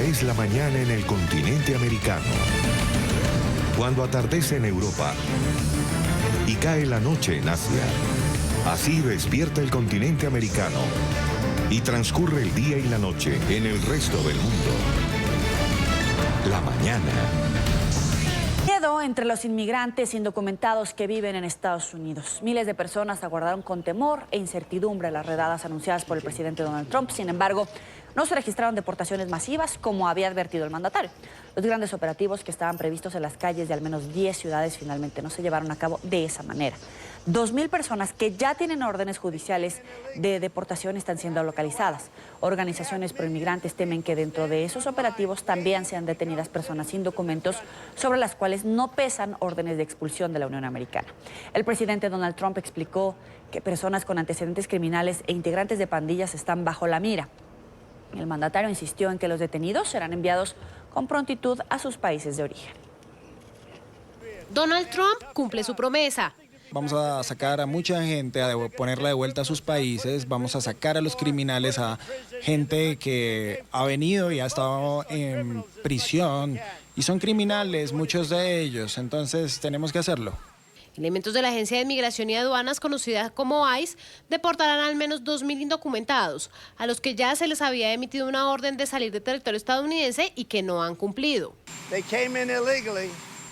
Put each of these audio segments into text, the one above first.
es la mañana en el continente americano. Cuando atardece en Europa y cae la noche en Asia. Así despierta el continente americano y transcurre el día y la noche en el resto del mundo. La mañana. Miedo entre los inmigrantes indocumentados que viven en Estados Unidos. Miles de personas aguardaron con temor e incertidumbre las redadas anunciadas por el presidente Donald Trump. Sin embargo, no se registraron deportaciones masivas como había advertido el mandatario. Los grandes operativos que estaban previstos en las calles de al menos 10 ciudades finalmente no se llevaron a cabo de esa manera. 2.000 personas que ya tienen órdenes judiciales de deportación están siendo localizadas. Organizaciones proinmigrantes temen que dentro de esos operativos también sean detenidas personas sin documentos sobre las cuales no pesan órdenes de expulsión de la Unión Americana. El presidente Donald Trump explicó que personas con antecedentes criminales e integrantes de pandillas están bajo la mira. El mandatario insistió en que los detenidos serán enviados con prontitud a sus países de origen. Donald Trump cumple su promesa. Vamos a sacar a mucha gente, a ponerla de vuelta a sus países, vamos a sacar a los criminales, a gente que ha venido y ha estado en prisión y son criminales, muchos de ellos, entonces tenemos que hacerlo. Elementos de la Agencia de Migración y Aduanas, conocida como ICE, deportarán al menos 2.000 indocumentados, a los que ya se les había emitido una orden de salir de territorio estadounidense y que no han cumplido.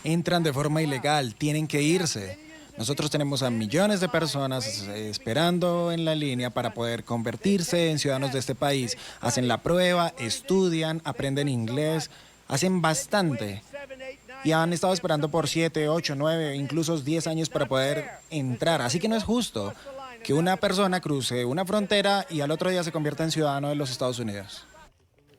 Entran de forma ilegal, tienen que irse. Nosotros tenemos a millones de personas esperando en la línea para poder convertirse en ciudadanos de este país. Hacen la prueba, estudian, aprenden inglés, hacen bastante. Y han estado esperando por 7, 8, 9, incluso 10 años para poder entrar. Así que no es justo que una persona cruce una frontera y al otro día se convierta en ciudadano de los Estados Unidos.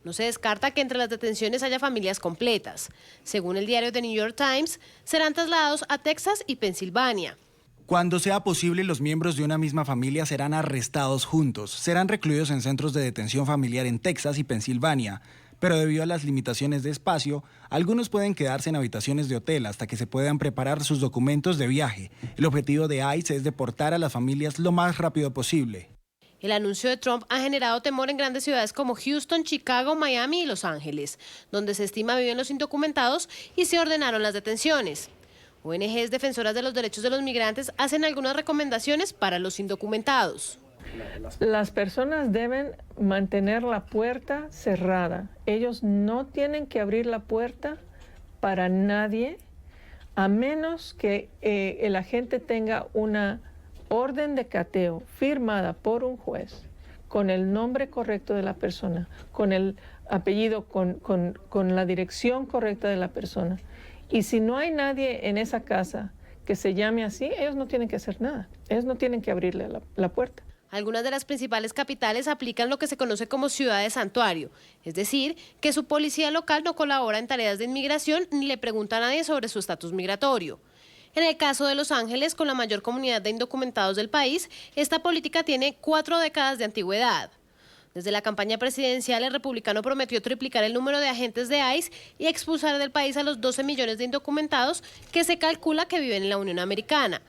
No se descarta que entre las detenciones haya familias completas. Según el diario The New York Times, serán trasladados a Texas y Pensilvania. Cuando sea posible, los miembros de una misma familia serán arrestados juntos. Serán recluidos en centros de detención familiar en Texas y Pensilvania. Pero debido a las limitaciones de espacio, algunos pueden quedarse en habitaciones de hotel hasta que se puedan preparar sus documentos de viaje. El objetivo de ICE es deportar a las familias lo más rápido posible. El anuncio de Trump ha generado temor en grandes ciudades como Houston, Chicago, Miami y Los Ángeles, donde se estima viven los indocumentados y se ordenaron las detenciones. ONGs defensoras de los derechos de los migrantes hacen algunas recomendaciones para los indocumentados. Las personas deben mantener la puerta cerrada. Ellos no tienen que abrir la puerta para nadie, a menos que el agente tenga una orden de cateo firmada por un juez con el nombre correcto de la persona, con el apellido, con la dirección correcta de la persona. Y si no hay nadie en esa casa que se llame así, ellos no tienen que hacer nada. Ellos no tienen que abrirle la puerta. Algunas de las principales capitales aplican lo que se conoce como ciudad de santuario, es decir, que su policía local no colabora en tareas de inmigración ni le pregunta a nadie sobre su estatus migratorio. En el caso de Los Ángeles, con la mayor comunidad de indocumentados del país, esta política tiene 4 décadas de antigüedad. Desde la campaña presidencial, el republicano prometió triplicar el número de agentes de ICE y expulsar del país a los 12 millones de indocumentados que se calcula que viven en la Unión Americana.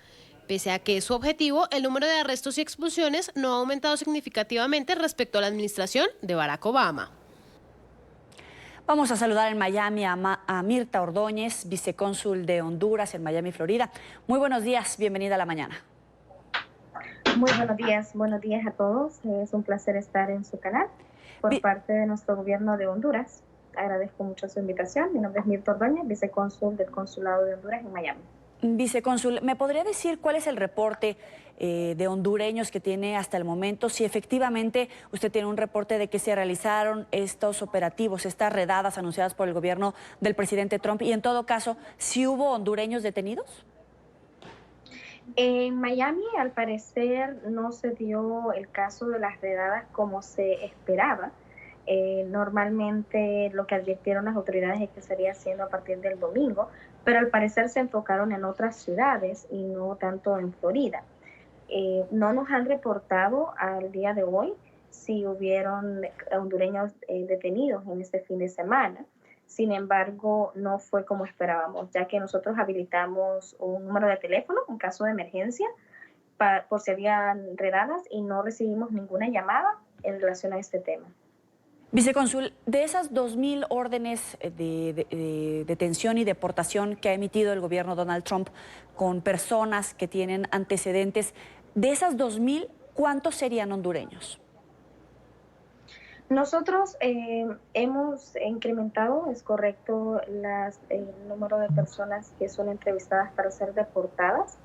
Pese a que es su objetivo, el número de arrestos y expulsiones no ha aumentado significativamente respecto a la administración de Barack Obama. Vamos a saludar en Miami a Mirta Ordóñez, vicecónsul de Honduras en Miami, Florida. Muy buenos días, bienvenida a la mañana. Muy buenos días a todos. Es un placer estar en su canal por parte de nuestro gobierno de Honduras. Agradezco mucho su invitación. Mi nombre es Mirta Ordóñez, vicecónsul del Consulado de Honduras en Miami. Vicecónsul, ¿me podría decir cuál es el reporte de hondureños que tiene hasta el momento? Si efectivamente usted tiene un reporte de que se realizaron estos operativos, estas redadas anunciadas por el gobierno del presidente Trump, y en todo caso, ¿si hubo hondureños detenidos? En Miami, al parecer, no se dio el caso de las redadas como se esperaba. Normalmente lo que advirtieron las autoridades es que estaría haciendo a partir del domingo, pero al parecer se enfocaron en otras ciudades y no tanto en Florida. No nos han reportado al día de hoy si hubieron hondureños detenidos en este fin de semana. Sin embargo, no fue como esperábamos, ya que nosotros habilitamos un número de teléfono en caso de emergencia por si habían redadas y no recibimos ninguna llamada en relación a este tema. Vicecónsul, de esas 2.000 órdenes de detención y deportación que ha emitido el gobierno Donald Trump con personas que tienen antecedentes, de esas 2.000, ¿cuántos serían hondureños? Nosotros hemos incrementado, es correcto, el número de personas que son entrevistadas para ser deportadas.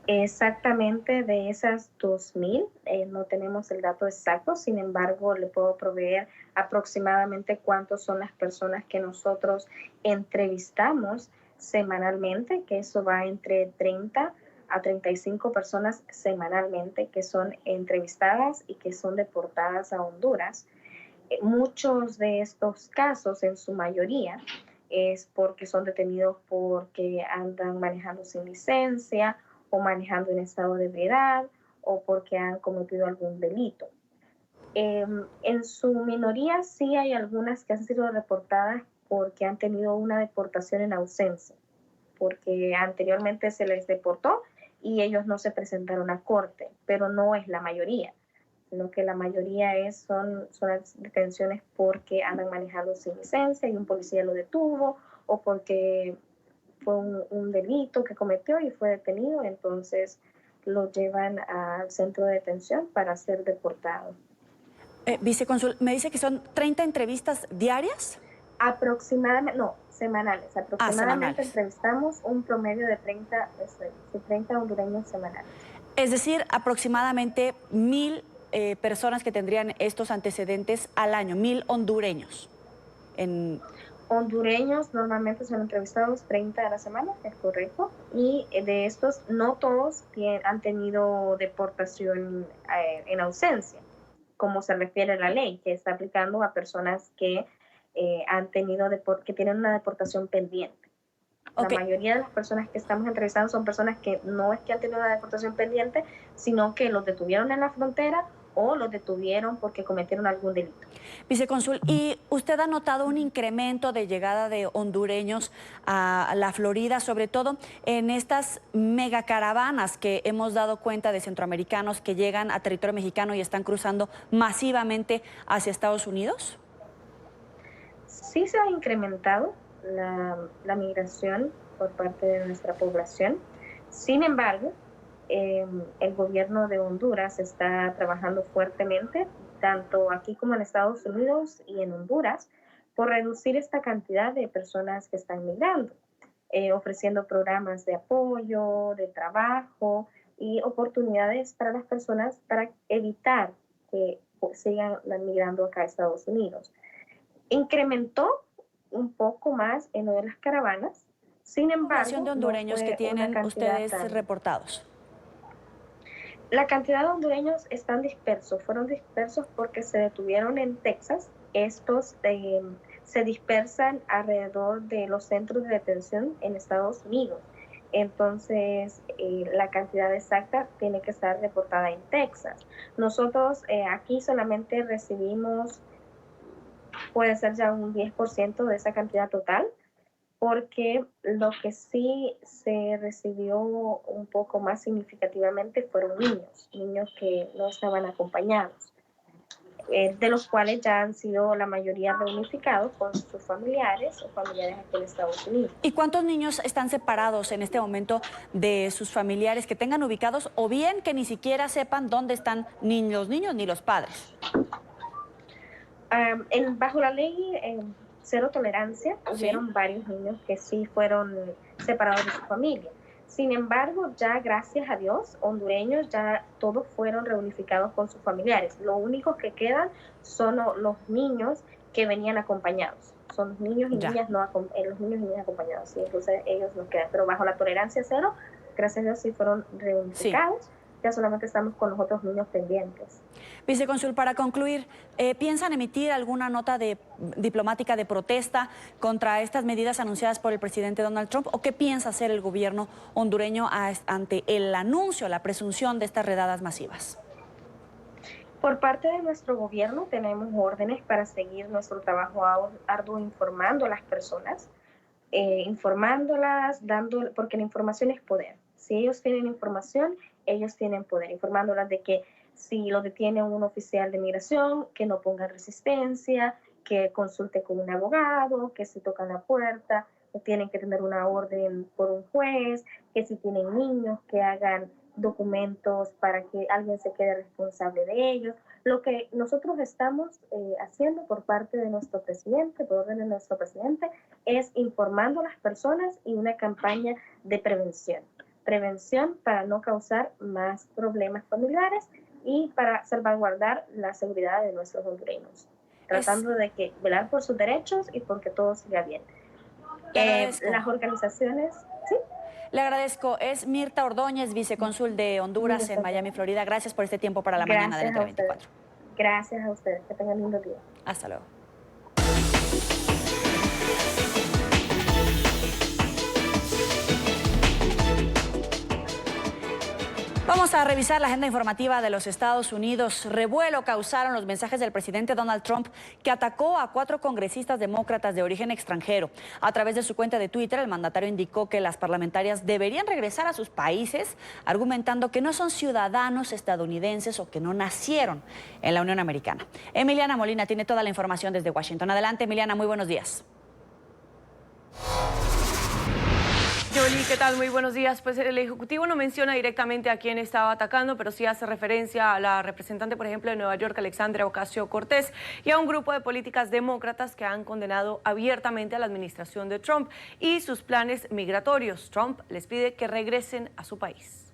Exactamente de esas 2.000, no tenemos el dato exacto, sin embargo, le puedo proveer aproximadamente cuántas son las personas que nosotros entrevistamos semanalmente, que eso va entre 30 a 35 personas semanalmente que son entrevistadas y que son deportadas a Honduras. Muchos de estos casos, en su mayoría, es porque son detenidos porque andan manejando sin licencia o manejando en estado de ebriedad o porque han cometido algún delito. En su minoría sí hay algunas que han sido reportadas porque han tenido una deportación en ausencia, porque anteriormente se les deportó y ellos no se presentaron a corte, pero no es la mayoría, sino que la mayoría son las detenciones porque andan manejando sin licencia y un policía lo detuvo o porque fue un delito que cometió y fue detenido, entonces lo llevan al centro de detención para ser deportado. Vicecónsul, me dice que son 30 entrevistas diarias. Aproximadamente, no, semanales. Aproximadamente Semanales. Entrevistamos un promedio de 30 hondureños semanales. Es decir, aproximadamente 1.000 personas que tendrían estos antecedentes al año, 1.000 hondureños. Hondureños normalmente son entrevistados 30 a la semana, es correcto, y de estos no todos han tenido deportación en ausencia, como se refiere a la ley, que está aplicando a personas que han tenido que tienen una deportación pendiente. Okay. La mayoría de las personas que estamos entrevistando son personas que no es que han tenido una deportación pendiente, sino que los detuvieron en la frontera o los detuvieron porque cometieron algún delito. Vicecónsul, ¿y usted ha notado un incremento de llegada de hondureños a la Florida, sobre todo en estas megacaravanas que hemos dado cuenta de centroamericanos que llegan a territorio mexicano y están cruzando masivamente hacia Estados Unidos? Sí se ha incrementado la migración por parte de nuestra población. Sin embargo, el gobierno de Honduras está trabajando fuertemente, tanto aquí como en Estados Unidos y en Honduras, por reducir esta cantidad de personas que están migrando, ofreciendo programas de apoyo, de trabajo y oportunidades para las personas para evitar que sigan migrando acá a Estados Unidos. Incrementó un poco más en lo de las caravanas, sin embargo, ¿la población de hondureños que tienen ustedes reportados? La cantidad de hondureños están dispersos, fueron dispersos porque se detuvieron en Texas. Estos se dispersan alrededor de los centros de detención en Estados Unidos. Entonces, la cantidad exacta tiene que estar reportada en Texas. Nosotros aquí solamente recibimos, puede ser ya un 10% de esa cantidad total, porque lo que sí se recibió un poco más significativamente fueron niños que no estaban acompañados, de los cuales ya han sido la mayoría reunificados con sus familiares o familiares aquí en Estados Unidos. ¿Y cuántos niños están separados en este momento de sus familiares que tengan ubicados o bien que ni siquiera sepan dónde están ni los niños ni los padres? Bajo la ley cero tolerancia, hubieron varios niños que sí fueron separados de su familia. Sin embargo, ya gracias a Dios, hondureños ya todos fueron reunificados con sus familiares. Lo único que quedan son los niños que venían acompañados. Son niños y niñas los niños y niñas acompañados. Sí, entonces ellos nos quedan. Pero bajo la tolerancia cero, gracias a Dios sí fueron reunificados. Sí. Ya solamente estamos con los otros niños pendientes. Vicecónsul, para concluir, ¿piensan emitir alguna nota diplomática de protesta contra estas medidas anunciadas por el presidente Donald Trump? ¿O qué piensa hacer el gobierno hondureño ante el anuncio, la presunción de estas redadas masivas? Por parte de nuestro gobierno tenemos órdenes para seguir nuestro trabajo arduo informando a las personas, informándolas, porque la información es poder. Si ellos tienen información, ellos tienen poder, informándolas de que si lo detiene un oficial de migración, que no pongan resistencia, que consulte con un abogado, que si tocan la puerta, tienen que tener una orden por un juez, que si tienen niños, que hagan documentos para que alguien se quede responsable de ellos. Lo que nosotros estamos haciendo por parte de nuestro presidente, por orden de nuestro presidente, es informando a las personas y una campaña de prevención. Prevención para no causar más problemas familiares y para salvaguardar la seguridad de nuestros hondureños, tratando de velar por sus derechos y porque todo siga bien. Las organizaciones, ¿sí? Le agradezco. Es Mirta Ordóñez, vicecónsul de Honduras en Miami, Florida. Gracias por este tiempo para la mañana del Entre 24. Gracias a ustedes. Que tengan lindo día. Hasta luego. Vamos a revisar la agenda informativa de los Estados Unidos. Revuelo causaron los mensajes del presidente Donald Trump, que atacó a 4 congresistas demócratas de origen extranjero. A través de su cuenta de Twitter, el mandatario indicó que las parlamentarias deberían regresar a sus países, argumentando que no son ciudadanos estadounidenses o que no nacieron en la Unión Americana. Emiliana Molina tiene toda la información desde Washington. Adelante, Emiliana, muy buenos días. Jolie, ¿qué tal? Muy buenos días. Pues el Ejecutivo no menciona directamente a quién estaba atacando, pero sí hace referencia a la representante, por ejemplo, de Nueva York, Alexandria Ocasio-Cortez, y a un grupo de políticas demócratas que han condenado abiertamente a la administración de Trump y sus planes migratorios. Trump les pide que regresen a su país.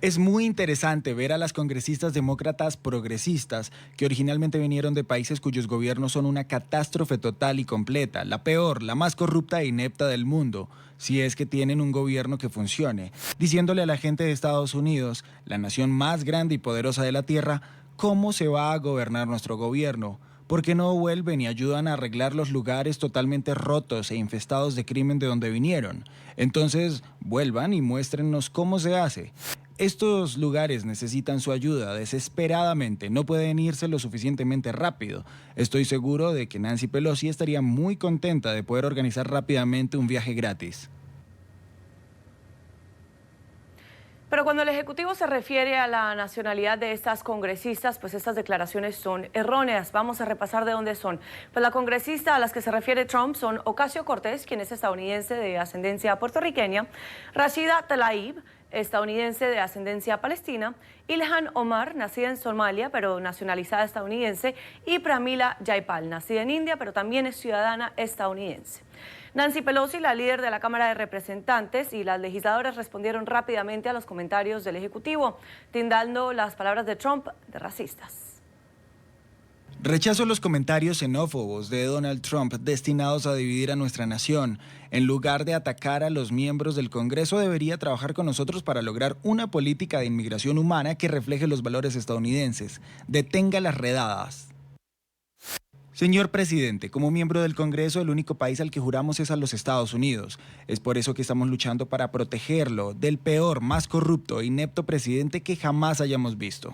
Es muy interesante ver a las congresistas demócratas progresistas que originalmente vinieron de países cuyos gobiernos son una catástrofe total y completa, la peor, la más corrupta e inepta del mundo, si es que tienen un gobierno que funcione, diciéndole a la gente de Estados Unidos, la nación más grande y poderosa de la tierra, cómo se va a gobernar nuestro gobierno. ¿Por qué no vuelven y ayudan a arreglar los lugares totalmente rotos e infestados de crimen de donde vinieron? Entonces, vuelvan y muéstrennos cómo se hace. Estos lugares necesitan su ayuda desesperadamente, no pueden irse lo suficientemente rápido. Estoy seguro de que Nancy Pelosi estaría muy contenta de poder organizar rápidamente un viaje gratis. Pero cuando el Ejecutivo se refiere a la nacionalidad de estas congresistas, pues estas declaraciones son erróneas. Vamos a repasar de dónde son. Pues la congresista a las que se refiere Trump son Ocasio-Cortez, quien es estadounidense de ascendencia puertorriqueña, Rashida Tlaib, estadounidense de ascendencia palestina, Ilhan Omar, nacida en Somalia pero nacionalizada estadounidense, y Pramila Jayapal, nacida en India pero también es ciudadana estadounidense. Nancy Pelosi, la líder de la Cámara de Representantes, y las legisladoras respondieron rápidamente a los comentarios del Ejecutivo, tildando las palabras de Trump de racistas. Rechazo los comentarios xenófobos de Donald Trump destinados a dividir a nuestra nación. En lugar de atacar a los miembros del Congreso, debería trabajar con nosotros para lograr una política de inmigración humana que refleje los valores estadounidenses. Detenga las redadas. Señor presidente, como miembro del Congreso, el único país al que juramos es a los Estados Unidos. Es por eso que estamos luchando para protegerlo del peor, más corrupto e inepto presidente que jamás hayamos visto.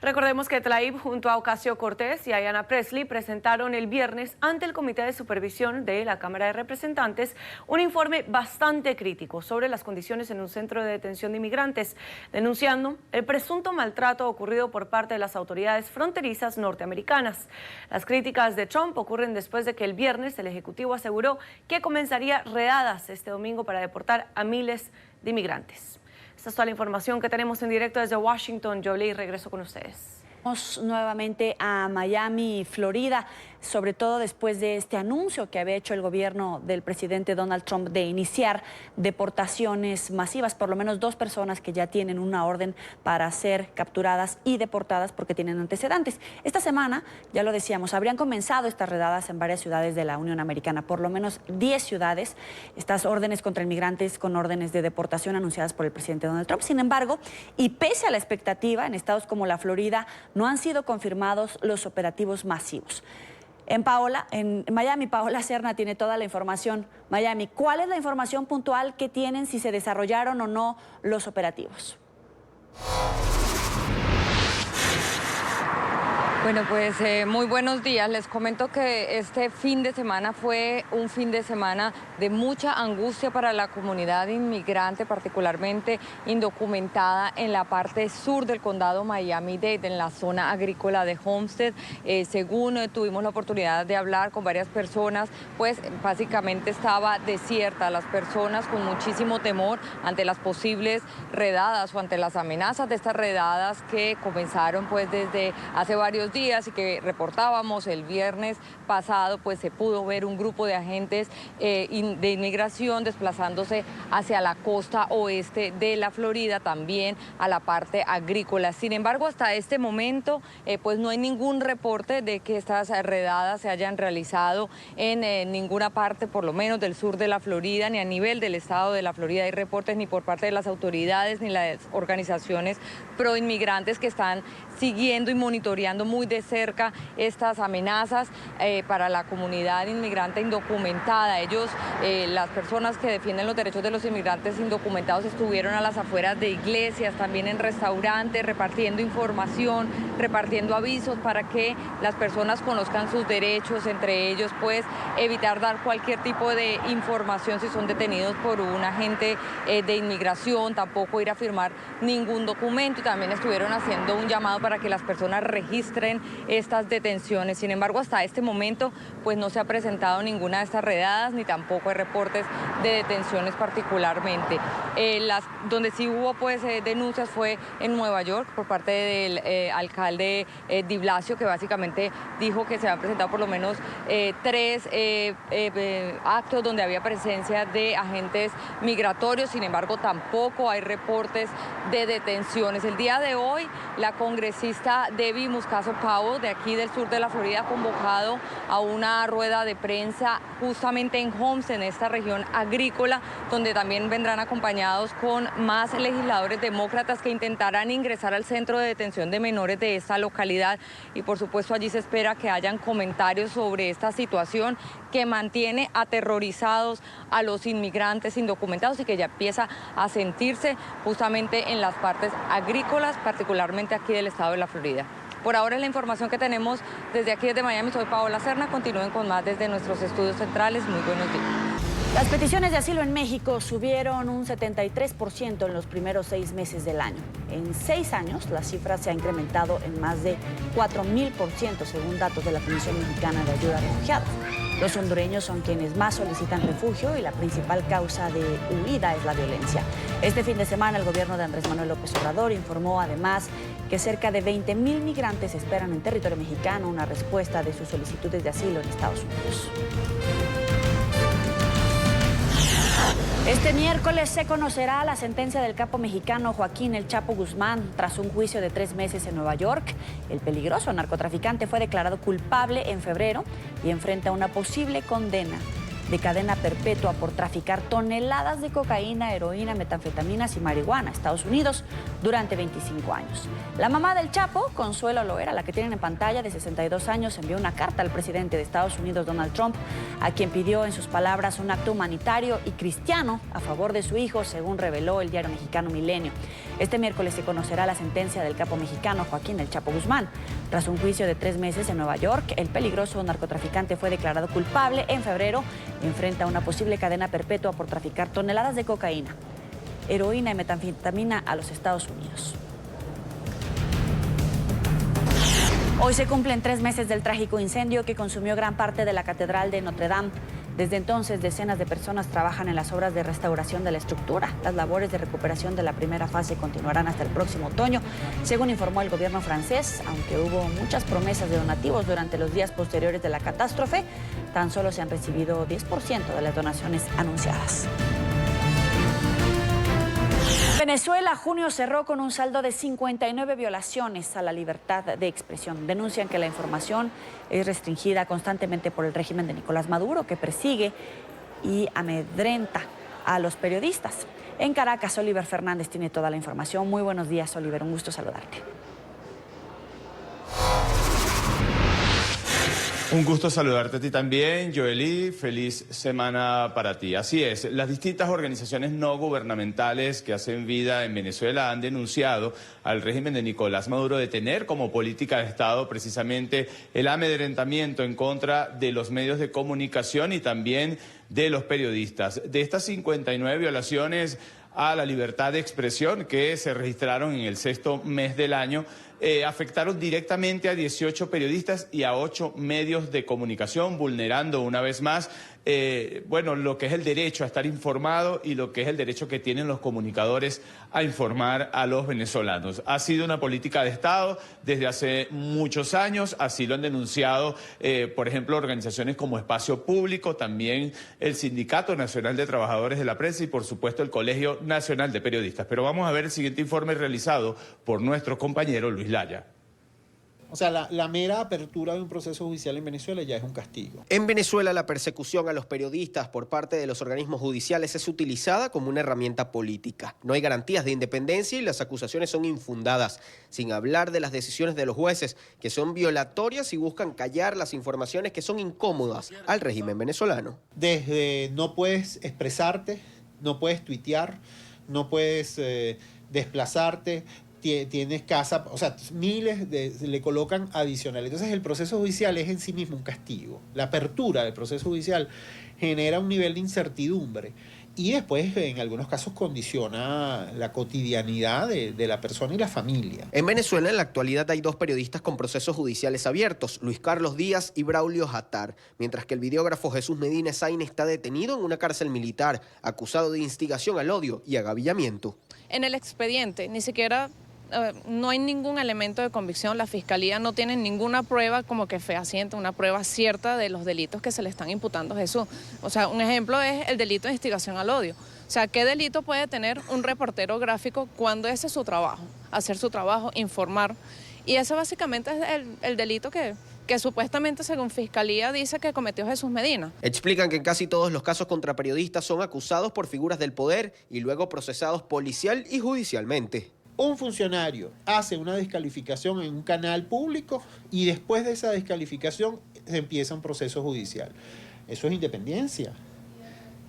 Recordemos que Tlaib junto a Ocasio-Cortez y Ayanna Pressley presentaron el viernes ante el Comité de Supervisión de la Cámara de Representantes un informe bastante crítico sobre las condiciones en un centro de detención de inmigrantes, denunciando el presunto maltrato ocurrido por parte de las autoridades fronterizas norteamericanas. Las críticas de Trump ocurren después de que el viernes el Ejecutivo aseguró que comenzaría redadas este domingo para deportar a miles de inmigrantes. Esta es toda la información que tenemos en directo desde Washington. Jolie, regreso con ustedes. Vamos nuevamente a Miami, Florida, sobre todo después de este anuncio que había hecho el gobierno del presidente Donald Trump de iniciar deportaciones masivas, por lo menos 2 personas que ya tienen una orden para ser capturadas y deportadas porque tienen antecedentes. Esta semana, ya lo decíamos, habrían comenzado estas redadas en varias ciudades de la Unión Americana, por lo menos 10 ciudades, estas órdenes contra inmigrantes con órdenes de deportación anunciadas por el presidente Donald Trump. Sin embargo, y pese a la expectativa, en estados como la Florida no han sido confirmados los operativos masivos. En Miami, Paola Serna tiene toda la información. Miami, ¿cuál es la información puntual que tienen si se desarrollaron o no los operativos? Bueno, pues muy buenos días. Les comento que este fin de semana fue un fin de semana de mucha angustia para la comunidad inmigrante, particularmente indocumentada en la parte sur del condado Miami-Dade, en la zona agrícola de Homestead. Según tuvimos la oportunidad de hablar con varias personas, pues básicamente estaba desierta. Las personas con muchísimo temor ante las posibles redadas o ante las amenazas de estas redadas que comenzaron pues desde hace varios días y que reportábamos el viernes pasado, pues se pudo ver un grupo de agentes de inmigración desplazándose hacia la costa oeste de la Florida, también a la parte agrícola. Sin embargo, hasta este momento, pues no hay ningún reporte de que estas redadas se hayan realizado en ninguna parte, por lo menos del sur de la Florida, ni a nivel del estado de la Florida. Hay reportes ni por parte de las autoridades ni las organizaciones proinmigrantes que están siguiendo y monitoreando muy de cerca estas amenazas para la comunidad inmigrante indocumentada. Ellos, las personas que defienden los derechos de los inmigrantes indocumentados, estuvieron a las afueras de iglesias, también en restaurantes, repartiendo información, repartiendo avisos para que las personas conozcan sus derechos, entre ellos pues evitar dar cualquier tipo de información si son detenidos por un agente de inmigración, tampoco ir a firmar ningún documento, y también estuvieron haciendo un llamado para que las personas registren estas detenciones. Sin embargo, hasta este momento pues no se ha presentado ninguna de estas redadas ni tampoco hay reportes de detenciones particularmente. Donde sí hubo pues denuncias fue en Nueva York por parte del alcalde de Blasio, que básicamente dijo que se habían presentado por lo menos 3 actos donde había presencia de agentes migratorios. Sin embargo, tampoco hay reportes de detenciones. El día de hoy, la congresista Debbie Moscaso Powell, de aquí del sur de la Florida, ha convocado a una rueda de prensa justamente en Homestead, en esta región agrícola, donde también vendrán acompañados con más legisladores demócratas que intentarán ingresar al centro de detención de menores de esta localidad. Y por supuesto allí se espera que hayan comentarios sobre esta situación que mantiene aterrorizados a los inmigrantes indocumentados y que ya empieza a sentirse justamente en las partes agrícolas, particularmente aquí del estado de la Florida. Por ahora es la información que tenemos desde aquí, desde Miami. Soy Paola Serna. Continúen con más desde nuestros estudios centrales. Muy buenos días. Las peticiones de asilo en México subieron un 73% en los primeros 6 meses del año. En 6 años, la cifra se ha incrementado en más de 4,000%, según datos de la Comisión Mexicana de Ayuda a Refugiados. Los hondureños son quienes más solicitan refugio y la principal causa de huida es la violencia. Este fin de semana, el gobierno de Andrés Manuel López Obrador informó además que cerca de 20,000 migrantes esperan en territorio mexicano una respuesta de sus solicitudes de asilo en Estados Unidos. Este miércoles se conocerá la sentencia del capo mexicano Joaquín El Chapo Guzmán. Tras un juicio de 3 meses en Nueva York, el peligroso narcotraficante fue declarado culpable en febrero y enfrenta una posible condena de cadena perpetua por traficar toneladas de cocaína, heroína, metanfetaminas y marihuana a Estados Unidos durante 25 años. La mamá del Chapo, Consuelo Loera, la que tienen en pantalla, de 62 años, envió una carta al presidente de Estados Unidos, Donald Trump, a quien pidió, en sus palabras, un acto humanitario y cristiano a favor de su hijo, según reveló el diario mexicano Milenio. Este miércoles se conocerá la sentencia del capo mexicano Joaquín El Chapo Guzmán. Tras un juicio de 3 meses en Nueva York, el peligroso narcotraficante fue declarado culpable en febrero. Enfrenta una posible cadena perpetua por traficar toneladas de cocaína, heroína y metanfetamina a los Estados Unidos. Hoy se cumplen 3 meses del trágico incendio que consumió gran parte de la Catedral de Notre Dame. Desde entonces, decenas de personas trabajan en las obras de restauración de la estructura. Las labores de recuperación de la primera fase continuarán hasta el próximo otoño, según informó el gobierno francés. Aunque hubo muchas promesas de donativos durante los días posteriores de la catástrofe, tan solo se han recibido 10% de las donaciones anunciadas. Venezuela, junio cerró con un saldo de 59 violaciones a la libertad de expresión. Denuncian que la información es restringida constantemente por el régimen de Nicolás Maduro, que persigue y amedrenta a los periodistas. En Caracas, Oliver Fernández tiene toda la información. Muy buenos días, Oliver. Un gusto saludarte. Un gusto saludarte a ti también, Joely. Feliz semana para ti. Así es, las distintas organizaciones no gubernamentales que hacen vida en Venezuela han denunciado al régimen de Nicolás Maduro de tener como política de Estado precisamente el amedrentamiento en contra de los medios de comunicación y también de los periodistas. De estas 59 violaciones a la libertad de expresión que se registraron en el sexto mes del año, afectaron directamente a 18 periodistas y a 8 medios de comunicación, vulnerando una vez más lo que es el derecho a estar informado y lo que es el derecho que tienen los comunicadores a informar a los venezolanos. Ha sido una política de Estado desde hace muchos años, así lo han denunciado, por ejemplo, organizaciones como Espacio Público, también el Sindicato Nacional de Trabajadores de la Prensa y, por supuesto, el Colegio Nacional de Periodistas. Pero vamos a ver el siguiente informe realizado por nuestro compañero Luis Laya. O sea, la mera apertura de un proceso judicial en Venezuela ya es un castigo. En Venezuela, la persecución a los periodistas por parte de los organismos judiciales es utilizada como una herramienta política. No hay garantías de independencia y las acusaciones son infundadas, sin hablar de las decisiones de los jueces, que son violatorias y buscan callar las informaciones que son incómodas al régimen venezolano. Desde no puedes expresarte, no puedes tuitear, no puedes desplazarte, tienes casa, o sea, le colocan adicional. Entonces el proceso judicial es en sí mismo un castigo. La apertura del proceso judicial genera un nivel de incertidumbre y después en algunos casos condiciona la cotidianidad de la persona y la familia. En Venezuela en la actualidad hay 2 periodistas con procesos judiciales abiertos, Luis Carlos Díaz y Braulio Jatar, mientras que el videógrafo Jesús Medina Sain está detenido en una cárcel militar, acusado de instigación al odio y agavillamiento. En el expediente ni siquiera no hay ningún elemento de convicción, la Fiscalía no tiene ninguna prueba como que fehaciente, una prueba cierta de los delitos que se le están imputando a Jesús. O sea, un ejemplo es el delito de instigación al odio. O sea, ¿qué delito puede tener un reportero gráfico cuando ese es su trabajo? Hacer su trabajo, informar. Y ese básicamente es el delito que supuestamente, según Fiscalía, dice que cometió Jesús Medina. Explican que en casi todos los casos contra periodistas son acusados por figuras del poder y luego procesados policial y judicialmente. Un funcionario hace una descalificación en un canal público y después de esa descalificación se empieza un proceso judicial. Eso es independencia.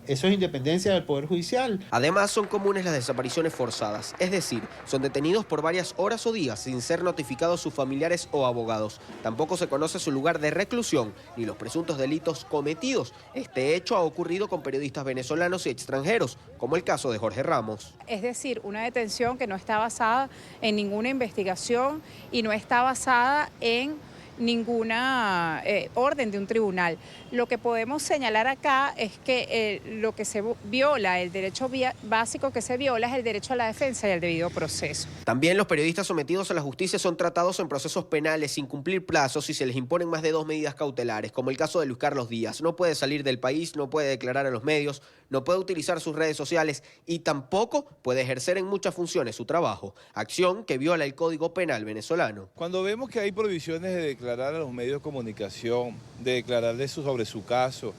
Eso es independencia del Poder Judicial. Además, son comunes las desapariciones forzadas, es decir, son detenidos por varias horas o días sin ser notificados sus familiares o abogados. Tampoco se conoce su lugar de reclusión ni los presuntos delitos cometidos. Este hecho ha ocurrido con periodistas venezolanos y extranjeros, como el caso de Jorge Ramos. Es decir, una detención que no está basada en ninguna investigación y no está basada en ninguna orden de un tribunal. Lo que podemos señalar acá es que lo que se viola, el derecho básico que se viola es el derecho a la defensa y al debido proceso. También los periodistas sometidos a la justicia son tratados en procesos penales sin cumplir plazos y se les imponen más de 2 medidas cautelares, como el caso de Luis Carlos Díaz. No puede salir del país, no puede declarar a los medios, no puede utilizar sus redes sociales y tampoco puede ejercer en muchas funciones su trabajo, acción que viola el Código Penal venezolano. Cuando vemos que hay prohibiciones de declarar a los medios de comunicación, de declararles sobre su caso,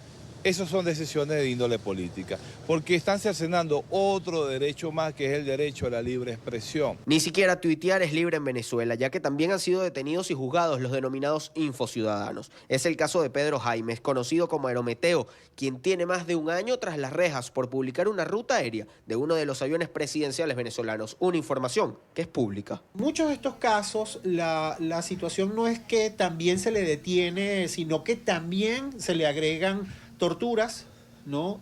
esas son decisiones de índole política, porque están cercenando otro derecho más, que es el derecho a la libre expresión. Ni siquiera tuitear es libre en Venezuela, ya que también han sido detenidos y juzgados los denominados infociudadanos. Es el caso de Pedro Jaimes, conocido como Aerometeo, quien tiene más de 1 año tras las rejas por publicar una ruta aérea de uno de los aviones presidenciales venezolanos, una información que es pública. Muchos de estos casos, la situación no es que también se le detiene, sino que también se le agregan torturas, ¿no?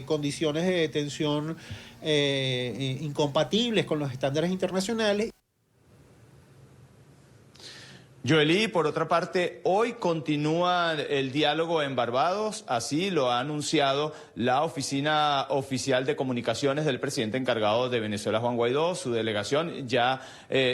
Condiciones de detención incompatibles con los estándares internacionales. Joely, por otra parte, hoy continúa el diálogo en Barbados, así lo ha anunciado la Oficina Oficial de Comunicaciones del presidente encargado de Venezuela, Juan Guaidó. Su delegación ya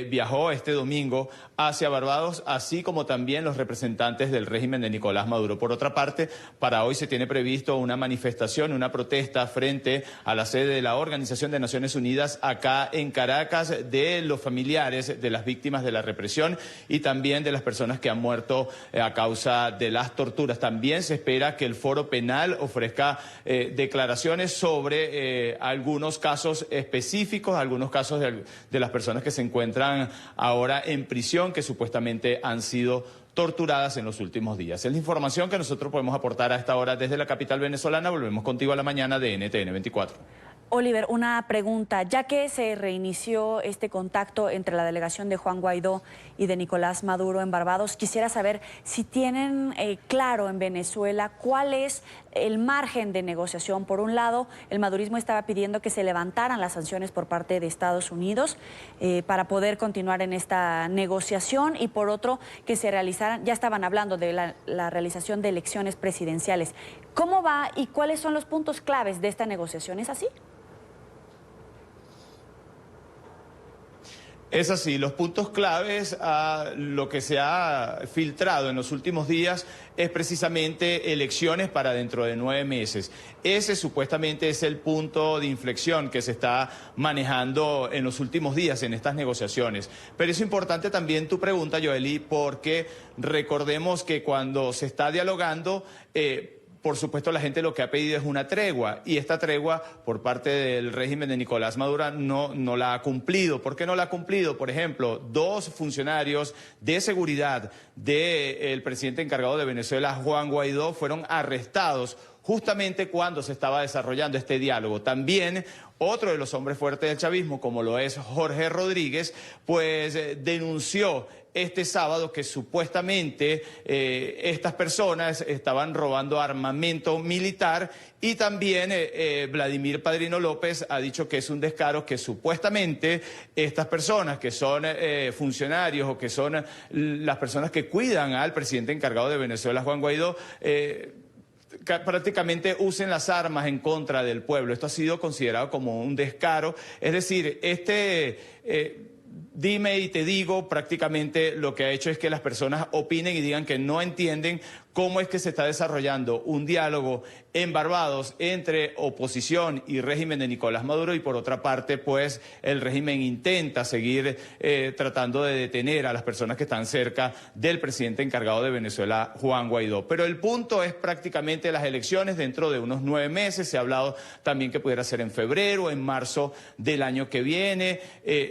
viajó este domingo hacia Barbados, así como también los representantes del régimen de Nicolás Maduro. Por otra parte, para hoy se tiene previsto una manifestación, una protesta frente a la sede de la Organización de Naciones Unidas acá en Caracas, de los familiares de las víctimas de la represión y también de las personas que han muerto a causa de las torturas. También se espera que el Foro Penal ofrezca declaraciones sobre algunos casos específicos, algunos casos de las personas que se encuentran ahora en prisión, que supuestamente han sido torturadas en los últimos días. Es la información que nosotros podemos aportar a esta hora desde la capital venezolana. Volvemos contigo a la mañana de NTN 24. Oliver, una pregunta. Ya que se reinició este contacto entre la delegación de Juan Guaidó y de Nicolás Maduro en Barbados, quisiera saber si tienen claro en Venezuela cuál es el margen de negociación. Por un lado, el madurismo estaba pidiendo que se levantaran las sanciones por parte de Estados Unidos para poder continuar en esta negociación, y por otro, que se realizaran, ya estaban hablando de la realización de elecciones presidenciales. ¿Cómo va y cuáles son los puntos claves de esta negociación? ¿Es así? Es así, los puntos claves a lo que se ha filtrado en los últimos días es precisamente elecciones para dentro de 9 meses. Ese supuestamente es el punto de inflexión que se está manejando en los últimos días en estas negociaciones. Pero es importante también tu pregunta, Joely, porque recordemos que cuando se está dialogando, por supuesto, la gente lo que ha pedido es una tregua, y esta tregua por parte del régimen de Nicolás Maduro no la ha cumplido. ¿Por qué no la ha cumplido? Por ejemplo, 2 funcionarios de seguridad del presidente encargado de Venezuela, Juan Guaidó, fueron arrestados justamente cuando se estaba desarrollando este diálogo. También otro de los hombres fuertes del chavismo, como lo es Jorge Rodríguez, pues denunció este sábado que supuestamente estas personas estaban robando armamento militar, y también Vladimir Padrino López ha dicho que es un descaro que supuestamente estas personas que son funcionarios o que son las personas que cuidan al presidente encargado de Venezuela, Juan Guaidó, prácticamente usen las armas en contra del pueblo. Esto ha sido considerado como un descaro. Es decir, dime y te digo, prácticamente lo que ha hecho es que las personas opinen y digan que no entienden cómo es que se está desarrollando un diálogo en Barbados entre oposición y régimen de Nicolás Maduro, y por otra parte, pues el régimen intenta seguir tratando de detener a las personas que están cerca del presidente encargado de Venezuela, Juan Guaidó. Pero el punto es prácticamente las elecciones dentro de unos 9 meses. Se ha hablado también que pudiera ser en febrero o en marzo del año que viene.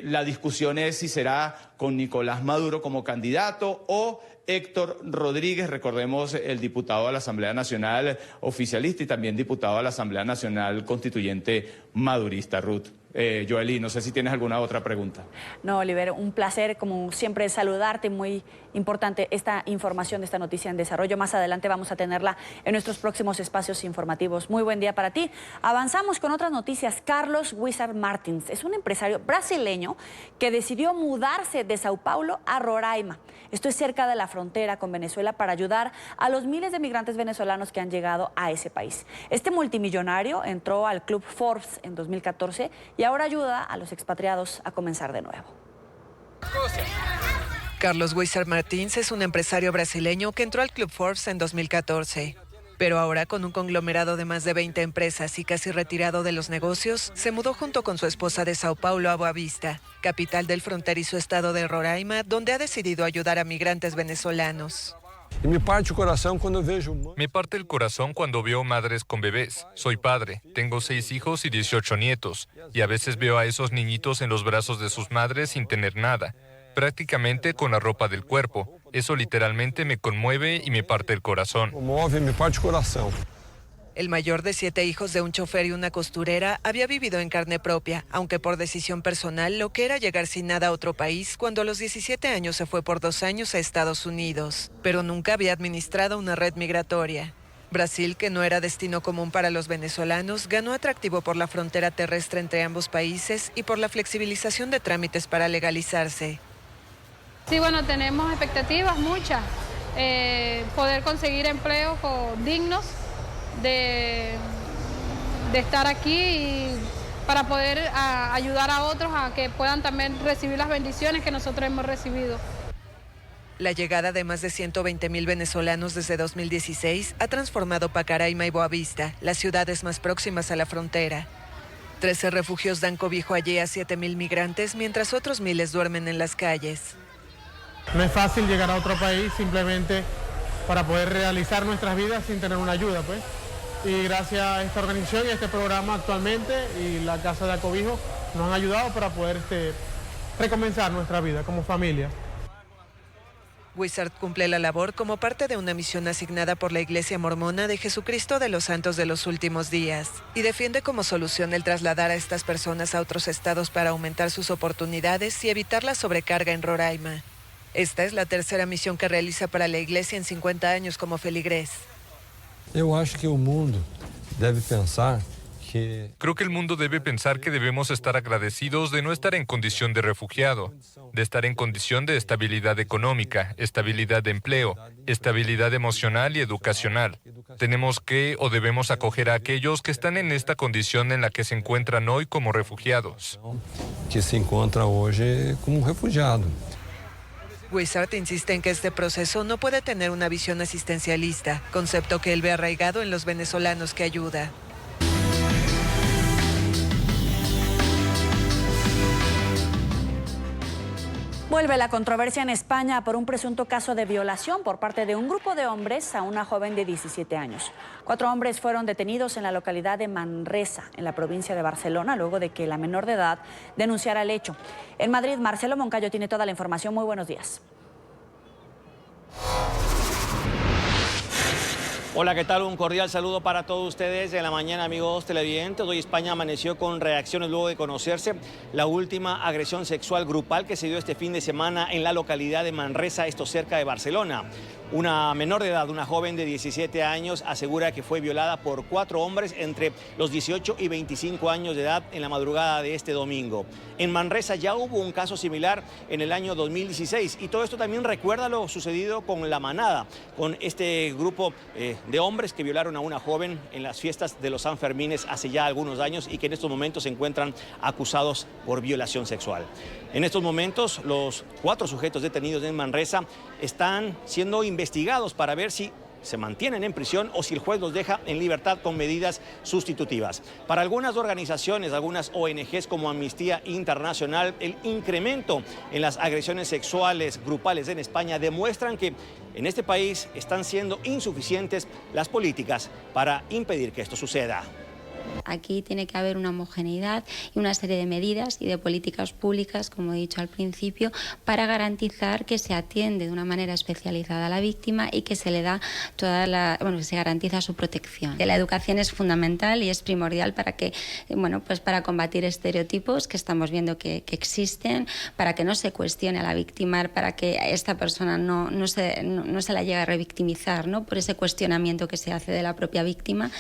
La discusión es si será con Nicolás Maduro como candidato o Héctor Rodríguez, recordemos, el diputado a la Asamblea Nacional oficialista y también diputado a la Asamblea Nacional Constituyente madurista. Ruth. Joely, no sé si tienes alguna otra pregunta. No, Oliver, un placer como siempre saludarte. Muy importante esta información de esta noticia en desarrollo. Más adelante vamos a tenerla en nuestros próximos espacios informativos. Muy buen día para ti. Avanzamos con otras noticias. Carlos Wizard Martins es un empresario brasileño que decidió mudarse de Sao Paulo a Roraima. Esto es cerca de la frontera con Venezuela, para ayudar a los miles de migrantes venezolanos que han llegado a ese país. Este multimillonario entró al Club Forbes en 2014 y ahora ayuda a los expatriados a comenzar de nuevo. Carlos Wizard Martins es un empresario brasileño que entró al Club Forbes en 2014. Pero ahora, con un conglomerado de más de 20 empresas y casi retirado de los negocios, se mudó junto con su esposa de Sao Paulo a Boa Vista, capital del fronterizo estado de Roraima, donde ha decidido ayudar a migrantes venezolanos. Me parte el corazón cuando veo madres con bebés. Soy padre, tengo 6 hijos y 18 nietos, y a veces veo a esos niñitos en los brazos de sus madres sin tener nada, prácticamente con la ropa del cuerpo. Eso literalmente me conmueve y me parte el corazón. El mayor de 7 hijos de un chofer y una costurera había vivido en carne propia, aunque por decisión personal, lo que era llegar sin nada a otro país, cuando a los 17 años se fue por 2 años a Estados Unidos. Pero nunca había administrado una red migratoria. Brasil, que no era destino común para los venezolanos, ganó atractivo por la frontera terrestre entre ambos países y por la flexibilización de trámites para legalizarse. Sí, bueno, tenemos expectativas muchas. Poder conseguir empleos dignos, de estar aquí y para poder ayudar a otros a que puedan también recibir las bendiciones que nosotros hemos recibido. La llegada de más de 120,000 venezolanos desde 2016 ha transformado Pacaraima y Boa Vista, las ciudades más próximas a la frontera. 13 refugios dan cobijo allí a 7,000 migrantes, mientras otros miles duermen en las calles. No es fácil llegar a otro país simplemente para poder realizar nuestras vidas sin tener una ayuda, pues. Y gracias a esta organización y a este programa actualmente y la Casa de Acobijo nos han ayudado para poder recomenzar nuestra vida como familia. Wishart cumple la labor como parte de una misión asignada por la Iglesia Mormona de Jesucristo de los Santos de los Últimos Días y defiende como solución el trasladar a estas personas a otros estados para aumentar sus oportunidades y evitar la sobrecarga en Roraima. Esta es la tercera misión que realiza para la Iglesia en 50 años como feligrés. Eu acho que o mundo debe pensar que... Creo que el mundo debe pensar que debemos estar agradecidos de no estar en condición de refugiado, de estar en condición de estabilidad económica, estabilidad de empleo, estabilidad emocional y educacional. Tenemos que o debemos acoger a aquellos que están en esta condición en la que se encuentran hoy como refugiados. Que se encuentra hoje como refugiado. Wishart insiste en que este proceso no puede tener una visión asistencialista, concepto que él ve arraigado en los venezolanos que ayuda. Vuelve la controversia en España por un presunto caso de violación por parte de un grupo de hombres a una joven de 17 años. 4 hombres fueron detenidos en la localidad de Manresa, en la provincia de Barcelona, luego de que la menor de edad denunciara el hecho. En Madrid, Marcelo Moncayo tiene toda la información. Muy buenos días. Hola, ¿qué tal? Un cordial saludo para todos ustedes en la mañana, amigos televidentes. Hoy España amaneció con reacciones luego de conocerse la última agresión sexual grupal que se dio este fin de semana en la localidad de Manresa, esto cerca de Barcelona. Una menor de edad, una joven de 17 años, asegura que fue violada por 4 hombres entre los 18 y 25 años de edad en la madrugada de este domingo. En Manresa ya hubo un caso similar en el año 2016 y todo esto también recuerda lo sucedido con La Manada, con este grupo de hombres que violaron a una joven en las fiestas de los Sanfermines hace ya algunos años y que en estos momentos se encuentran acusados por violación sexual. En estos momentos, los 4 sujetos detenidos en Manresa están siendo investigados para ver si se mantienen en prisión o si el juez los deja en libertad con medidas sustitutivas. Para algunas organizaciones, algunas ONGs como Amnistía Internacional, el incremento en las agresiones sexuales grupales en España demuestran que en este país están siendo insuficientes las políticas para impedir que esto suceda. Aquí tiene que haber una homogeneidad y una serie de medidas y de políticas públicas, como he dicho al principio, para garantizar que se atiende de una manera especializada a la víctima y que se le da que se garantiza su protección. La educación es fundamental y es primordial para que, para combatir estereotipos que estamos viendo que existen, para que no se cuestione a la víctima, para que a esta persona no se la llegue a revictimizar, ¿no?, por ese cuestionamiento que se hace de la propia víctima.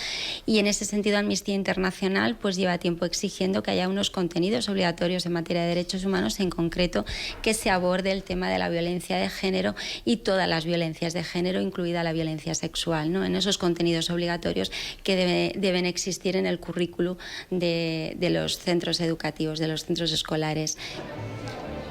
Y en ese sentido, Amnistía Internacional pues lleva tiempo exigiendo que haya unos contenidos obligatorios en materia de derechos humanos, en concreto que se aborde el tema de la violencia de género y todas las violencias de género, incluida la violencia sexual, ¿no?, en esos contenidos obligatorios que deben existir en el currículo de los centros educativos, de los centros escolares.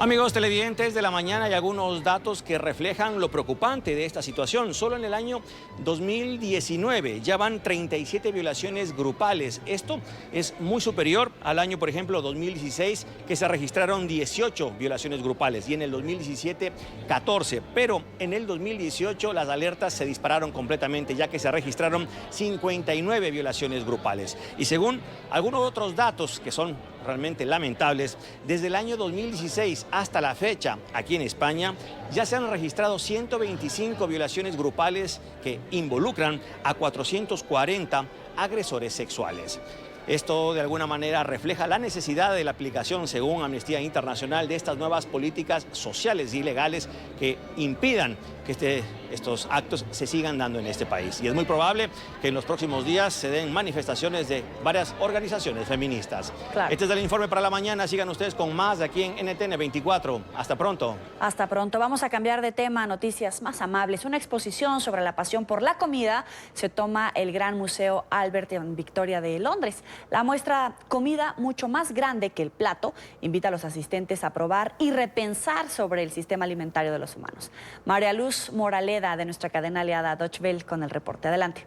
Amigos televidentes de La Mañana, hay algunos datos que reflejan lo preocupante de esta situación. Solo en el año 2019 ya van 37 violaciones grupales. Esto es muy superior al año, por ejemplo, 2016, que se registraron 18 violaciones grupales y en el 2017, 14. Pero en el 2018 las alertas se dispararon completamente, ya que se registraron 59 violaciones grupales. Y según algunos otros datos que son realmente lamentables, desde el año 2016 hasta la fecha, aquí en España, ya se han registrado 125 violaciones grupales que involucran a 440 agresores sexuales. Esto de alguna manera refleja la necesidad de la aplicación, según Amnistía Internacional, de estas nuevas políticas sociales y legales que impidan que estos actos se sigan dando en este país. Y es muy probable que en los próximos días se den manifestaciones de varias organizaciones feministas. Claro. Este es el informe para La Mañana. Sigan ustedes con más de aquí en NTN 24. Hasta pronto. Hasta pronto. Vamos a cambiar de tema a noticias más amables. Una exposición sobre la pasión por la comida se toma el Gran Museo Albert en Victoria de Londres. La muestra Comida mucho más grande que el plato invita a los asistentes a probar y repensar sobre el sistema alimentario de los humanos. María Luz Moraleda, de nuestra cadena aliada Deutsche Welle, con el reporte. Adelante.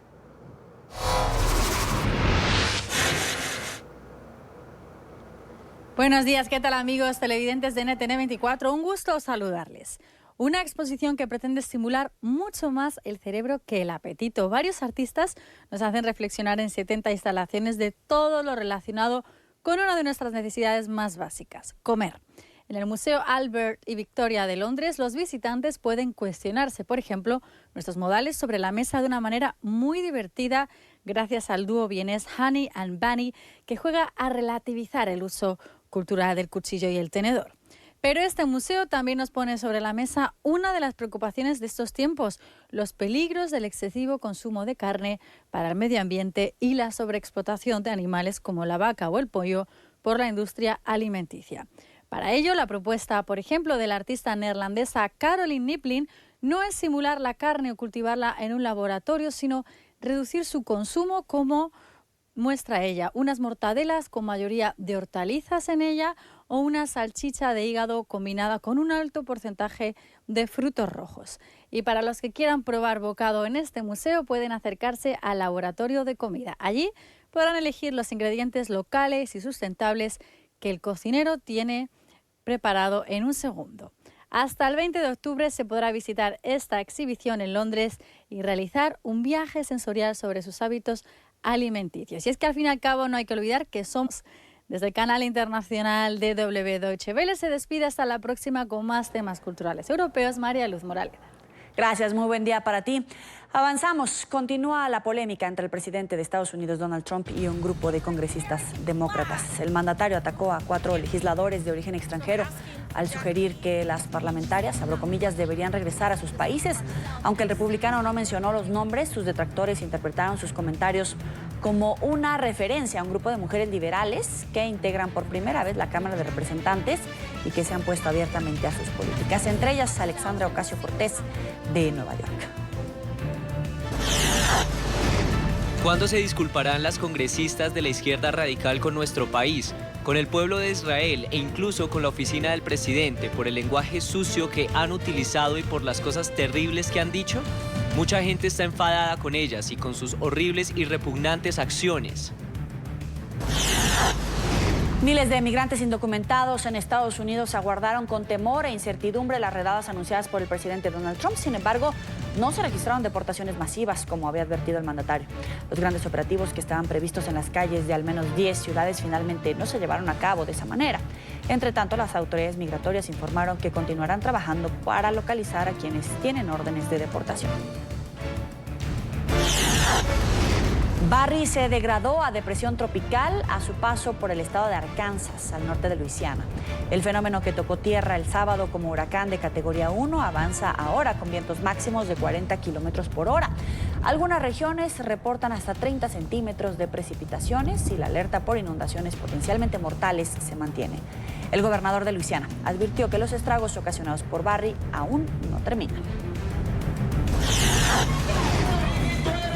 Buenos días, ¿qué tal, amigos televidentes de NTN 24? Un gusto saludarles. Una exposición que pretende estimular mucho más el cerebro que el apetito. Varios artistas nos hacen reflexionar en 70 instalaciones de todo lo relacionado con una de nuestras necesidades más básicas, comer. En el Museo Albert y Victoria de Londres, los visitantes pueden cuestionarse, por ejemplo, nuestros modales sobre la mesa de una manera muy divertida gracias al dúo vienés Honey and Bunny, que juega a relativizar el uso cultural del cuchillo y el tenedor. Pero este museo también nos pone sobre la mesa una de las preocupaciones de estos tiempos, los peligros del excesivo consumo de carne para el medio ambiente y la sobreexplotación de animales como la vaca o el pollo por la industria alimenticia. Para ello, la propuesta, por ejemplo, de la artista neerlandesa Caroline Niplin no es simular la carne o cultivarla en un laboratorio, sino reducir su consumo como muestra ella, unas mortadelas con mayoría de hortalizas en ella o una salchicha de hígado combinada con un alto porcentaje de frutos rojos. Y para los que quieran probar bocado en este museo pueden acercarse al laboratorio de comida. Allí podrán elegir los ingredientes locales y sustentables que el cocinero tiene preparado en un segundo. Hasta el 20 de octubre se podrá visitar esta exhibición en Londres y realizar un viaje sensorial sobre sus hábitos alimenticios. Y es que al fin y al cabo no hay que olvidar que somos, desde el canal internacional DW Deutsche Welle, se despide hasta la próxima con más temas culturales europeos. María Luz Morales. Gracias, muy buen día para ti. Avanzamos. Continúa la polémica entre el presidente de Estados Unidos, Donald Trump, y un grupo de congresistas demócratas. El mandatario atacó a 4 legisladores de origen extranjero al sugerir que las parlamentarias, abro comillas, deberían regresar a sus países. Aunque el republicano no mencionó los nombres, sus detractores interpretaron sus comentarios como una referencia a un grupo de mujeres liberales que integran por primera vez la Cámara de Representantes y que se han puesto abiertamente a sus políticas. Entre ellas, Alexandra Ocasio-Cortez, de Nueva York. ¿Cuándo se disculparán las congresistas de la izquierda radical con nuestro país, con el pueblo de Israel e incluso con la oficina del presidente por el lenguaje sucio que han utilizado y por las cosas terribles que han dicho? Mucha gente está enfadada con ellas y con sus horribles y repugnantes acciones. Miles de migrantes indocumentados en Estados Unidos aguardaron con temor e incertidumbre las redadas anunciadas por el presidente Donald Trump. Sin embargo, no se registraron deportaciones masivas, como había advertido el mandatario. Los grandes operativos que estaban previstos en las calles de al menos 10 ciudades finalmente no se llevaron a cabo de esa manera. Entre tanto, las autoridades migratorias informaron que continuarán trabajando para localizar a quienes tienen órdenes de deportación. Barry se degradó a depresión tropical a su paso por el estado de Arkansas, al norte de Luisiana. El fenómeno que tocó tierra el sábado como huracán de categoría 1 avanza ahora con vientos máximos de 40 kilómetros por hora. Algunas regiones reportan hasta 30 centímetros de precipitaciones y la alerta por inundaciones potencialmente mortales se mantiene. El gobernador de Luisiana advirtió que los estragos ocasionados por Barry aún no terminan.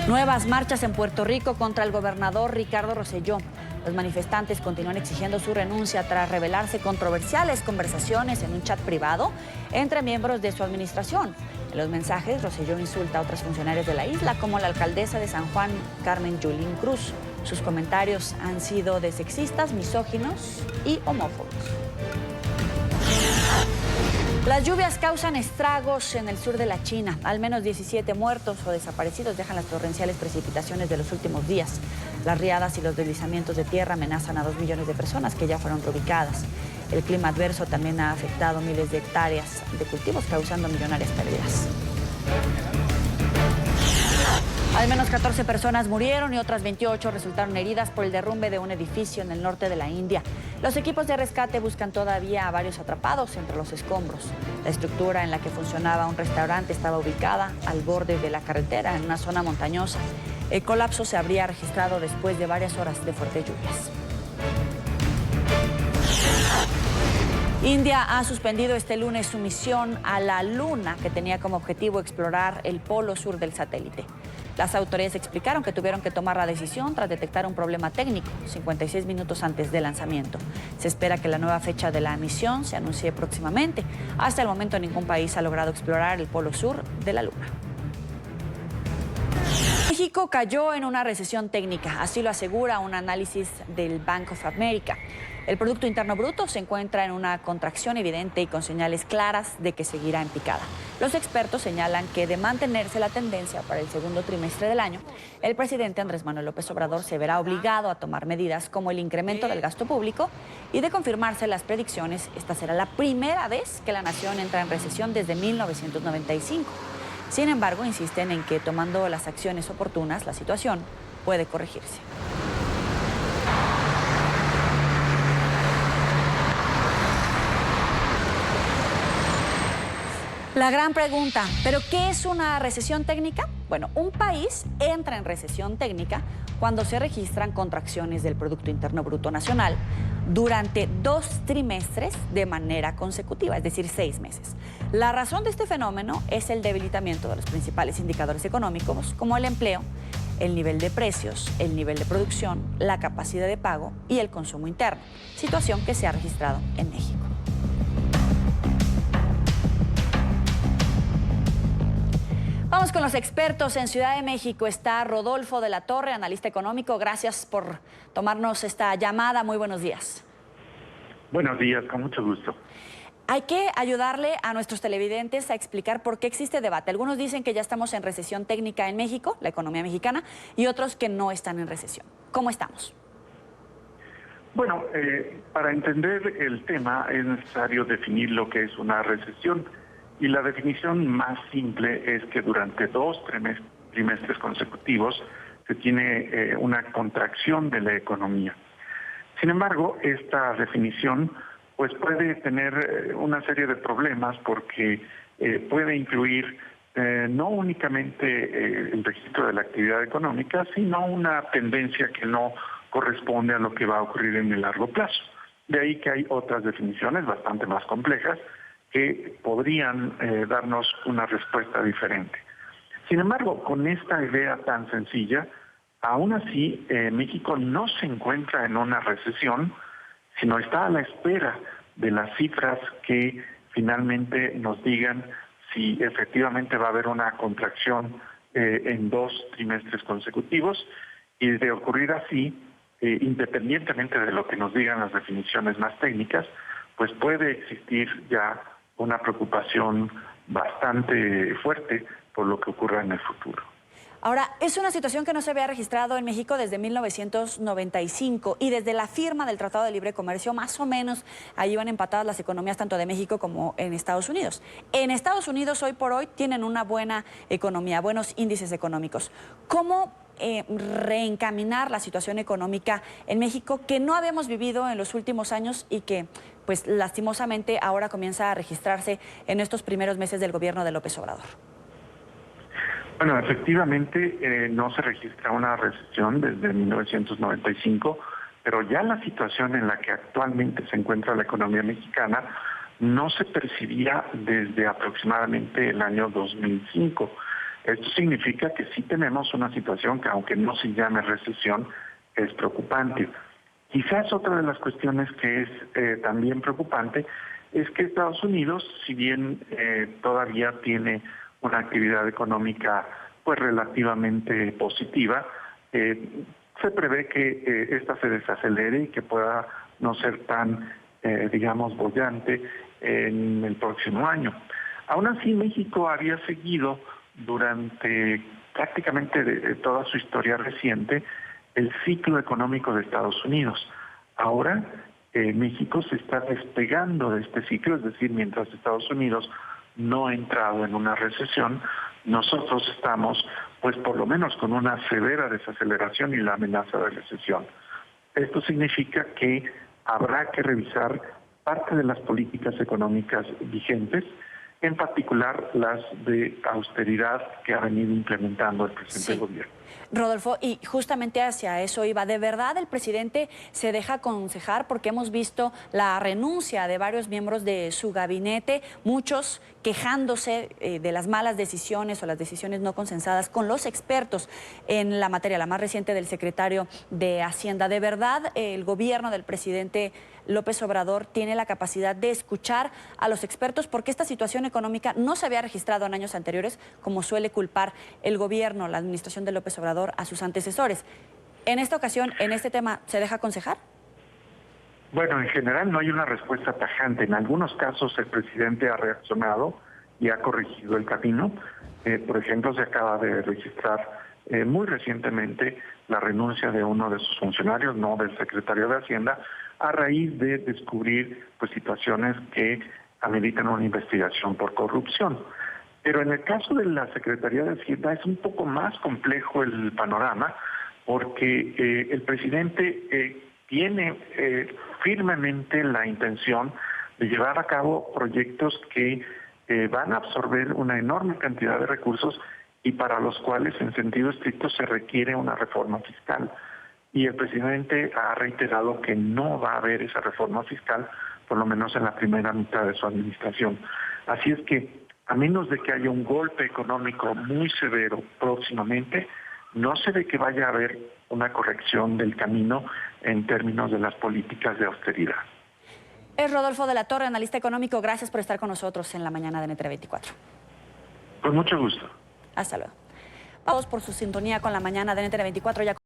Nuevas marchas en Puerto Rico contra el gobernador Ricardo Rosselló. Los manifestantes continúan exigiendo su renuncia tras revelarse controversiales conversaciones en un chat privado entre miembros de su administración. En los mensajes, Rosselló insulta a otras funcionarias de la isla, como la alcaldesa de San Juan, Carmen Yulín Cruz. Sus comentarios han sido de sexistas, misóginos y homófobos. Las lluvias causan estragos en el sur de la China. Al menos 17 muertos o desaparecidos dejan las torrenciales precipitaciones de los últimos días. Las riadas y los deslizamientos de tierra amenazan a 2 millones de personas que ya fueron reubicadas. El clima adverso también ha afectado miles de hectáreas de cultivos, causando millonarias pérdidas. Al menos 14 personas murieron y otras 28 resultaron heridas por el derrumbe de un edificio en el norte de la India. Los equipos de rescate buscan todavía a varios atrapados entre los escombros. La estructura en la que funcionaba un restaurante estaba ubicada al borde de la carretera en una zona montañosa. El colapso se habría registrado después de varias horas de fuertes lluvias. India ha suspendido este lunes su misión a la Luna, que tenía como objetivo explorar el polo sur del satélite. Las autoridades explicaron que tuvieron que tomar la decisión tras detectar un problema técnico 56 minutos antes del lanzamiento. Se espera que la nueva fecha de la misión se anuncie próximamente. Hasta el momento ningún país ha logrado explorar el polo sur de la Luna. México cayó en una recesión técnica, así lo asegura un análisis del Bank of America. El Producto Interno Bruto se encuentra en una contracción evidente y con señales claras de que seguirá en picada. Los expertos señalan que de mantenerse la tendencia para el segundo trimestre del año, el presidente Andrés Manuel López Obrador se verá obligado a tomar medidas como el incremento del gasto público y de confirmarse las predicciones, esta será la primera vez que la nación entra en recesión desde 1995. Sin embargo, insisten en que tomando las acciones oportunas, la situación puede corregirse. La gran pregunta, ¿pero qué es una recesión técnica? Bueno, un país entra en recesión técnica cuando se registran contracciones del Producto Interno Bruto Nacional durante 2 trimestres de manera consecutiva, es decir, 6 meses. La razón de este fenómeno es el debilitamiento de los principales indicadores económicos, como el empleo, el nivel de precios, el nivel de producción, la capacidad de pago y el consumo interno, situación que se ha registrado en México. Vamos con los expertos. En Ciudad de México está Rodolfo de la Torre, analista económico. Gracias por tomarnos esta llamada. Muy buenos días. Buenos días, con mucho gusto. Hay que ayudarle a nuestros televidentes a explicar por qué existe debate. Algunos dicen que ya estamos en recesión técnica en México, la economía mexicana, y otros que no están en recesión. ¿Cómo estamos? Bueno, para entender el tema es necesario definir lo que es una recesión. Y la definición más simple es que durante 2 trimestres consecutivos se tiene una contracción de la economía. Sin embargo, esta definición pues puede tener una serie de problemas porque puede incluir no únicamente el registro de la actividad económica, sino una tendencia que no corresponde a lo que va a ocurrir en el largo plazo. De ahí que hay otras definiciones bastante más complejas que podrían darnos una respuesta diferente. Sin embargo, con esta idea tan sencilla, aún así México no se encuentra en una recesión, sino está a la espera de las cifras que finalmente nos digan si efectivamente va a haber una contracción en 2 trimestres consecutivos, y de ocurrir así, independientemente de lo que nos digan las definiciones más técnicas, pues puede existir ya una preocupación bastante fuerte por lo que ocurra en el futuro. Ahora, es una situación que no se había registrado en México desde 1995 y desde la firma del Tratado de Libre Comercio, más o menos, ahí van empatadas las economías tanto de México como en Estados Unidos. En Estados Unidos, hoy por hoy, tienen una buena economía, buenos índices económicos. ¿Cómo reencaminar la situación económica en México que no habíamos vivido en los últimos años y que, pues, lastimosamente ahora comienza a registrarse en estos primeros meses del gobierno de López Obrador? Bueno, efectivamente no se registra una recesión desde 1995, pero ya la situación en la que actualmente se encuentra la economía mexicana no se percibía desde aproximadamente el año 2005. Esto significa que sí tenemos una situación que, aunque no se llame recesión, es preocupante. Quizás otra de las cuestiones que es también preocupante es que Estados Unidos, si bien todavía tiene una actividad económica pues relativamente positiva, se prevé que esta se desacelere y que pueda no ser tan, digamos, boyante en el próximo año. Aún así, México había seguido durante prácticamente toda su historia reciente el ciclo económico de Estados Unidos. Ahora México se está despegando de este ciclo, es decir, mientras Estados Unidos no ha entrado en una recesión, nosotros estamos pues por lo menos con una severa desaceleración y la amenaza de recesión. Esto significa que habrá que revisar parte de las políticas económicas vigentes, en particular las de austeridad que ha venido implementando el presente gobierno. Rodolfo, y justamente hacia eso iba. ¿De verdad el presidente se deja aconsejar? Porque hemos visto la renuncia de varios miembros de su gabinete, muchos quejándose de las malas decisiones o las decisiones no consensadas con los expertos en la materia, la más reciente del secretario de Hacienda. ¿De verdad el gobierno del presidente López Obrador tiene la capacidad de escuchar a los expertos? Porque esta situación económica no se había registrado en años anteriores, como suele culpar el gobierno, la administración de López Obrador, a sus antecesores. En esta ocasión, en este tema, ¿se deja aconsejar? Bueno, en general no hay una respuesta tajante. En algunos casos el presidente ha reaccionado y ha corregido el camino. Por ejemplo, se acaba de registrar muy recientemente la renuncia de uno de sus funcionarios, no del secretario de Hacienda, a raíz de descubrir pues situaciones que ameritan una investigación por corrupción. Pero en el caso de la Secretaría de Hacienda es un poco más complejo el panorama, porque el presidente tiene firmemente la intención de llevar a cabo proyectos que van a absorber una enorme cantidad de recursos y para los cuales en sentido estricto se requiere una reforma fiscal. Y el presidente ha reiterado que no va a haber esa reforma fiscal, por lo menos en la primera mitad de su administración. Así es que, a menos de que haya un golpe económico muy severo próximamente, no se ve que vaya a haber una corrección del camino en términos de las políticas de austeridad. Es Rodolfo de la Torre, analista económico. Gracias por estar con nosotros en la mañana de NTN 24. Con mucho gusto. Hasta luego. Vamos por su sintonía con la mañana de NTN 24. Ya